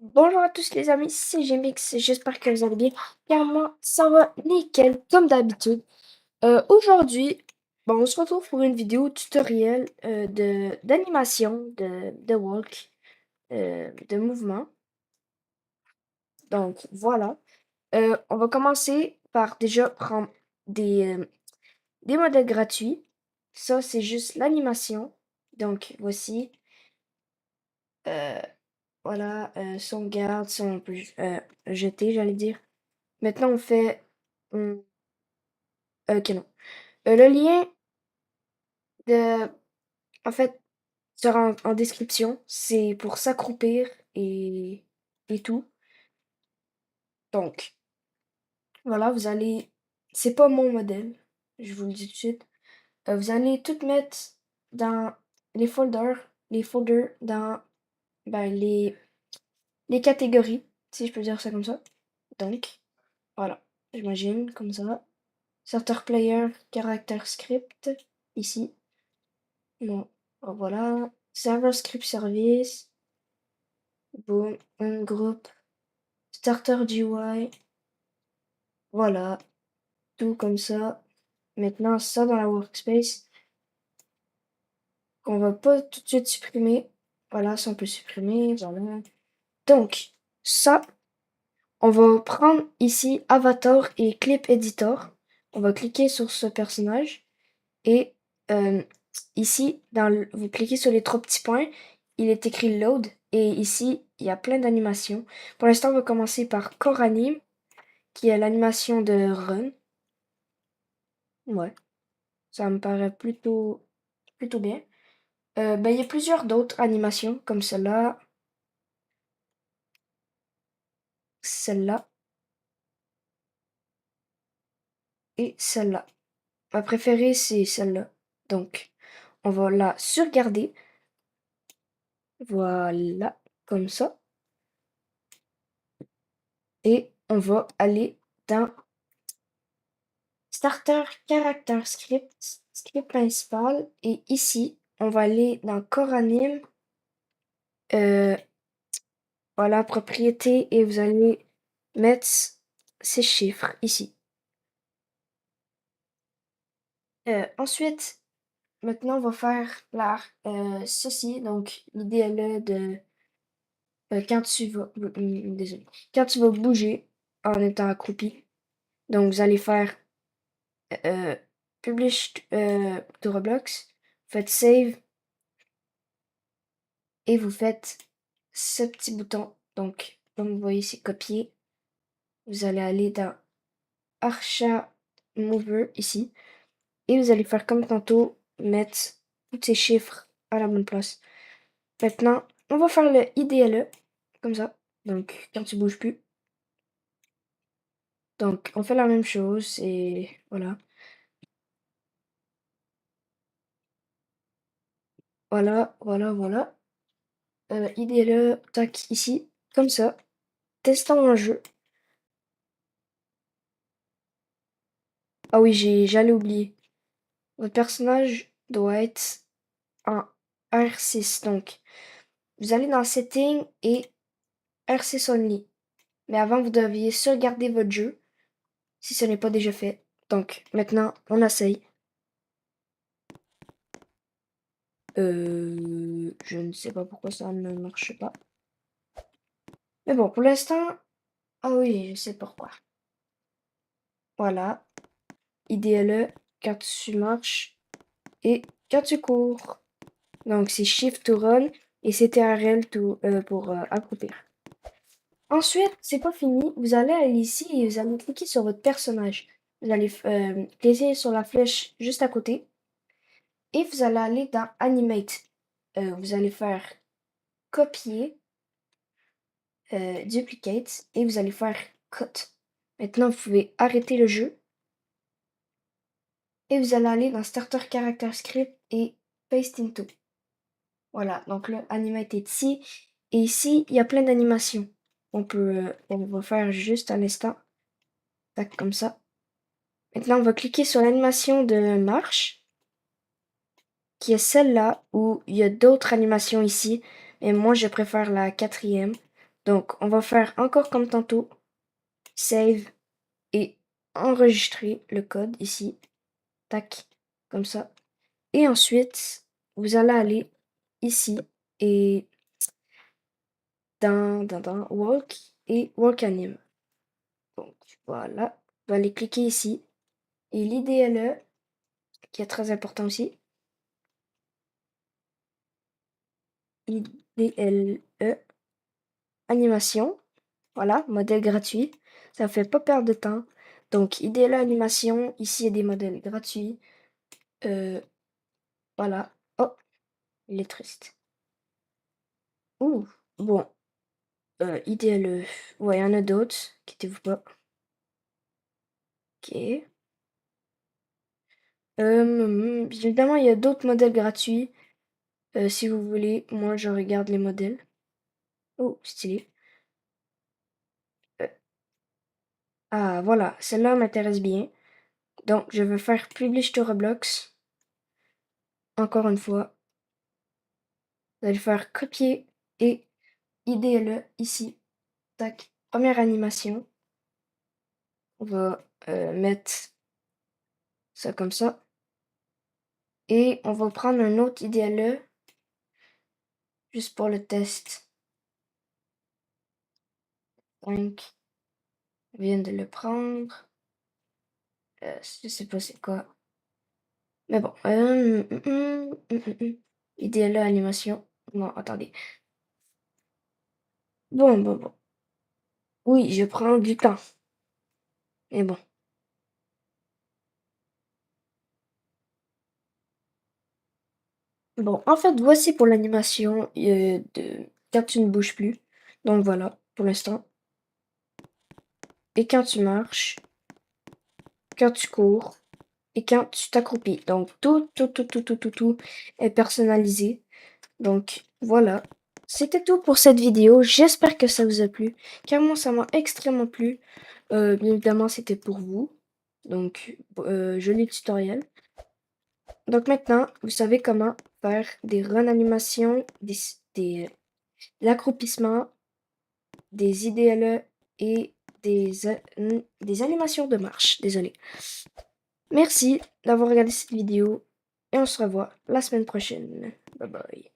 Bonjour à tous les amis, c'est Gmx, j'espère que vous allez bien, car moi ça va nickel comme d'habitude. Aujourd'hui, on se retrouve pour une vidéo tutoriel d'animation, de walk, de mouvement. Donc voilà. On va commencer par déjà prendre des modèles gratuits. Ça c'est juste l'animation. Donc voici. Euh, voilà, son garde, son peut jeter, j'allais dire. Maintenant, on fait. Ok, non. Le lien de. En fait, sera en description. C'est pour s'accroupir et tout. Donc, voilà, vous allez. C'est pas mon modèle, je vous le dis tout de suite. Vous allez tout mettre dans les folders dans ben, les catégories, si je peux dire ça comme ça. Donc, voilà, j'imagine comme ça. Starter player, caractère script, ici. Bon, voilà. Server script service. Boom, un groupe. Starter GUI. Voilà. Tout comme ça. Maintenant, ça dans la workspace. Qu'on va pas tout de suite supprimer. Voilà, ça on peut supprimer. Voilà. Donc, ça, on va prendre ici Avatar et Clip Editor. On va cliquer sur ce personnage. Et ici, vous cliquez sur les trois petits points, il est écrit Load. Et ici, il y a plein d'animations. Pour l'instant, on va commencer par Core Anime, qui est l'animation de Run. Ouais, ça me paraît plutôt bien. Il y a plusieurs d'autres animations, comme celle-là et celle-là. Ma préférée, c'est celle-là. Donc, on va la surgarder. Voilà, comme ça. Et on va aller dans Starter Character Script, script principal. Et ici, on va aller dans Core Anime. Voilà, propriété. Et vous allez mettre ces chiffres ici. Ensuite, maintenant, on va faire ceci. Donc, l'idée là de désolé, quand tu vas bouger en étant accroupi. Donc, vous allez faire Publish to Roblox. Vous faites Save. Et vous faites ce petit bouton. Donc, comme vous voyez, c'est copier. Vous allez aller dans Archa Mover ici. Et vous allez faire comme tantôt, mettre tous ces chiffres à la bonne place. Maintenant, on va faire le IDLE, comme ça. Donc, quand tu bouges plus. Donc, on fait la même chose et voilà. Voilà. IDLE, tac, ici, comme ça. Testons un jeu. Ah oui, j'allais oublier. Votre personnage doit être en R6. Donc, vous allez dans Setting et R6 Only. Mais avant, vous deviez sauvegarder votre jeu si ce n'est pas déjà fait. Donc, maintenant, on essaye. Je ne sais pas pourquoi ça ne marche pas. Mais bon, pour l'instant, ah oui, je sais pourquoi. Voilà. IDLE, quand tu marches et quand tu cours. Donc, c'est Shift to Run et c'est TRL pour accroupir. Ensuite, c'est pas fini. Vous allez aller ici et vous allez cliquer sur votre personnage. Vous allez cliquer sur la flèche juste à côté et vous allez aller dans Animate. Vous allez faire copier, duplicate et vous allez faire cut. Maintenant, vous pouvez arrêter le jeu et vous allez aller dans Starter Character Script et Paste into. Voilà, donc là, Animate est ici et ici, il y a plein d'animations. On va faire juste un instant. Tac, comme ça. Maintenant, on va cliquer sur l'animation de marche, qui est celle-là, où il y a d'autres animations ici, mais moi, je préfère la quatrième. Donc, on va faire encore comme tantôt, save et enregistrer le code ici. Tac, comme ça. Et ensuite, vous allez aller ici et dans Walk et Walk Anim. Donc, voilà. Vous allez cliquer ici. Et l'IDLE, qui est très important aussi. IDLE, animation. Voilà, modèle gratuit. Ça fait pas perdre de temps. Donc, IDLE animation. Ici, il y a des modèles gratuits. Voilà. Oh, il est triste. Ouh, bon. IDLE. Ouais, il y en a d'autres. Quittez-vous pas. Ok. Évidemment, il y a d'autres modèles gratuits. Si vous voulez, moi je regarde les modèles. Oh, stylé. Euh, ah, voilà, celle-là m'intéresse bien. Donc, je vais faire Publish to Roblox. Encore une fois. Vous allez faire copier et IDLE ici. Tac. Première animation. On va mettre ça comme ça. Et on va prendre un autre IDLE juste pour le test. 5. On vient de le prendre. Je sais pas c'est quoi. Mais bon. IDLE animation. Non, attendez. Bon. Oui, je prends du temps. Mais bon. Bon, en fait, voici pour l'animation de quand tu ne bouges plus. Donc voilà, pour l'instant. Et quand tu marches, quand tu cours et quand tu t'accroupis. Donc tout est personnalisé. Donc voilà. C'était tout pour cette vidéo. J'espère que ça vous a plu. Car moi, ça m'a extrêmement plu. Bien évidemment, c'était pour vous. Donc, joli tutoriel. Donc maintenant, vous savez comment faire des run animations, l'accroupissement, des IDLE et des animations de marche. Désolé. Merci d'avoir regardé cette vidéo et on se revoit la semaine prochaine. Bye bye.